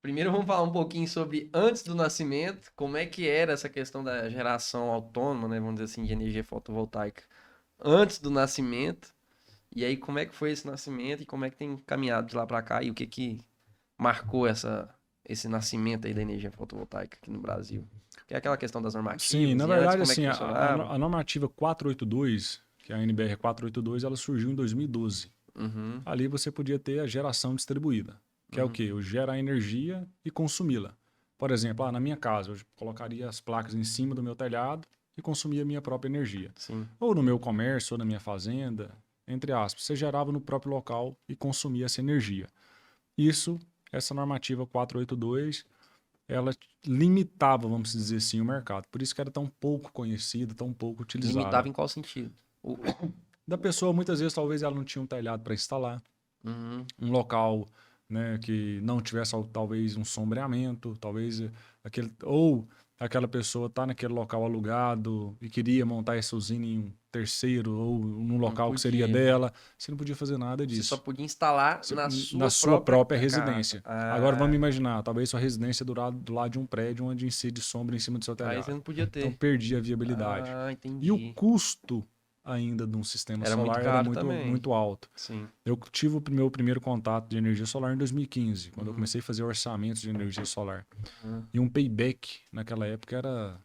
Primeiro vamos falar um pouquinho sobre antes do nascimento, como é que era essa questão da geração autônoma, né, vamos dizer assim, de energia fotovoltaica antes do nascimento. E aí como é que foi esse nascimento e como é que tem caminhado de lá para cá e o que que marcou esse nascimento aí da energia fotovoltaica aqui no Brasil? Que é aquela questão das Sim, normativas na e antes verdade, como é que assim, funcionava? a normativa 482, que é a NBR 482, ela surgiu em 2012. Uhum, Ali você podia ter a geração distribuída, que é o uhum, quê? Eu gerar energia e consumi-la. Por exemplo, na minha casa, eu colocaria as placas em cima do meu telhado e consumia a minha própria energia. sim, Ou no meu comércio, ou na minha fazenda, entre aspas, você gerava no próprio local e consumia essa energia. Isso, essa normativa 482, ela limitava, vamos dizer assim, o mercado. Por isso que era tão pouco conhecida, tão pouco limitava utilizada. em qual sentido? Da pessoa, muitas vezes, talvez ela não tinha um telhado para instalar, Uhum, um local, né, que não tivesse talvez um sombreamento, talvez aquele ou aquela pessoa está naquele local alugado e queria montar essa usina em um terceiro ou num não local que seria podia. dela, você não podia fazer nada Você só disso. podia instalar na Na sua sua própria própria casa. residência. Agora vamos Ah, imaginar, talvez sua residência do lado de um prédio onde incide sombra em cima do seu aí você telhado. não podia Então ter. perdia a viabilidade. Ah, E o entendi. custo ainda de um sistema Era muito solar era caro muito, também. muito alto. Sim. Eu tive o meu primeiro contato de energia solar em 2015, quando eu Uhum. comecei a fazer orçamentos de energia solar. Uhum. E um payback naquela época era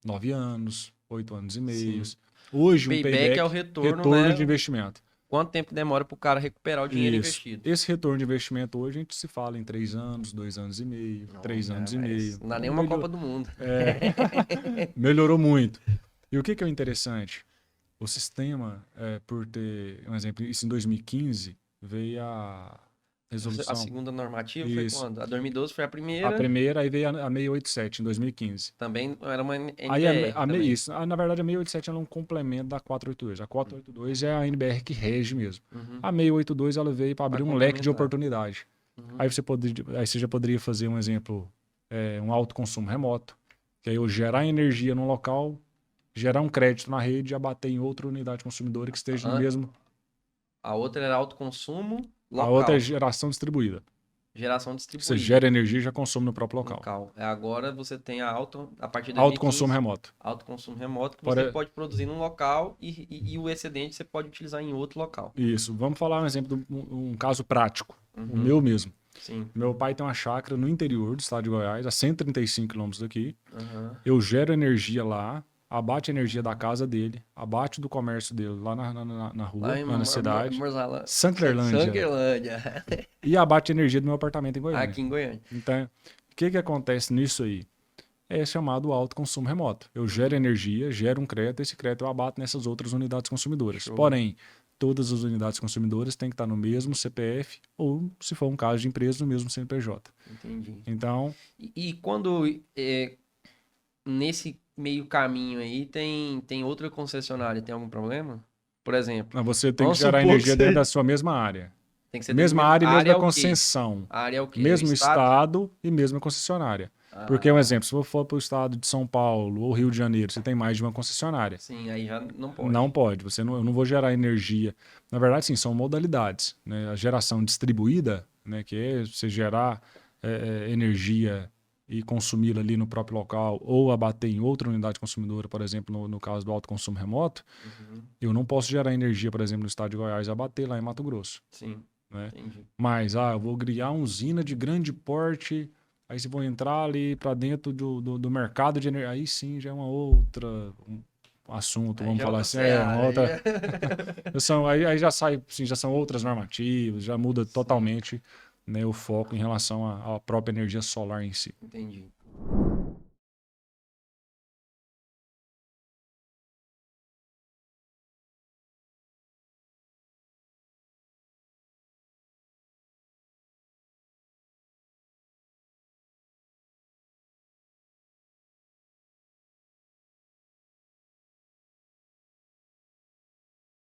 9 anos, 8 anos e meio. Sim. Hoje um Payback é o payback, retorno, retorno de né? investimento. Quanto tempo demora para o cara recuperar o dinheiro Isso. investido? Esse retorno de investimento hoje a gente se fala em 3 anos, 2 anos e meio, Não, 3 anos e mas meio. não dá Então nem uma Copa do Mundo. melhorou muito. E o que é o interessante? O sistema, por ter, um exemplo, isso em 2015, veio a A resolução. segunda normativa foi Isso. quando? A 2012 foi a A primeira. primeira, aí veio a 687, em 2015. Também era uma Aí NBR também. isso, na verdade a 687 ela é um complemento da 482. A 482 é a NBR que rege mesmo. Uhum. A 682 ela veio para Para abrir um leque de complementar. oportunidade. Uhum. Aí você já poderia fazer um exemplo, um autoconsumo remoto, que aí eu gerar energia num local, gerar um crédito na rede e abater em outra unidade consumidora que esteja no A mesmo. a outra era autoconsumo A outra é local. geração distribuída. Geração Você distribuída. gera energia e já consome no próprio local. Local. Agora você tem a partir de Autoconsumo 2015, remoto. autoconsumo remoto que você Por, pode produzir num local e o excedente você pode utilizar em outro local. Isso. Vamos falar um exemplo de um caso prático. O Uhum. meu mesmo. Sim. Meu pai tem uma chácara no interior do estado de Goiás, a 135 quilômetros daqui. Uhum. Eu gero energia lá, abate a energia da casa dele, abate do comércio dele lá na Lá rua, em lá na cidade, Sanclerlândia, Sanquerlândia, e abate a energia do meu apartamento em Goiânia. aqui em Goiânia. Então, o que acontece nisso aí? É chamado autoconsumo remoto. Eu gero Uhum. energia, gero um crédito, esse crédito eu abato nessas outras unidades consumidoras. Show. Porém, todas as unidades consumidoras têm que estar no mesmo CPF ou, se for um caso de empresa, no mesmo CNPJ. Entendi. Então, E quando nesse meio caminho aí tem outra concessionária, tem algum problema? Por exemplo, você tem que vamos gerar supor que energia dentro você da sua mesma área. tem que ser dentro da Mesma mesma área e área mesma é o quê? concessão. A área é o quê? É o Mesmo estado? estado e mesma concessionária. Porque, um Ah, exemplo, se eu for para o estado de São Paulo ou Rio de Janeiro, você tem mais de uma concessionária. sim, aí já não Não pode. pode. Eu não vou gerar energia. Na verdade, sim, são modalidades. Né? A geração distribuída, né, que é você gerar energia e consumi-la ali no próprio local ou abater em outra unidade consumidora, por exemplo, no caso do autoconsumo remoto, Uhum. eu não posso gerar energia, por exemplo, no estado de Goiás e abater lá em Mato Grosso. Sim, Né? entendi. Mas, eu vou criar uma usina de grande porte, aí se vou entrar ali para dentro do mercado de energia, aí sim já é uma outra assunto, Aí vamos já é falar outra assim, uma seara. outra. Aí já sai, assim, já são outras normativas, já muda Sim, totalmente, né, o foco em relação à própria energia solar em si. entendi.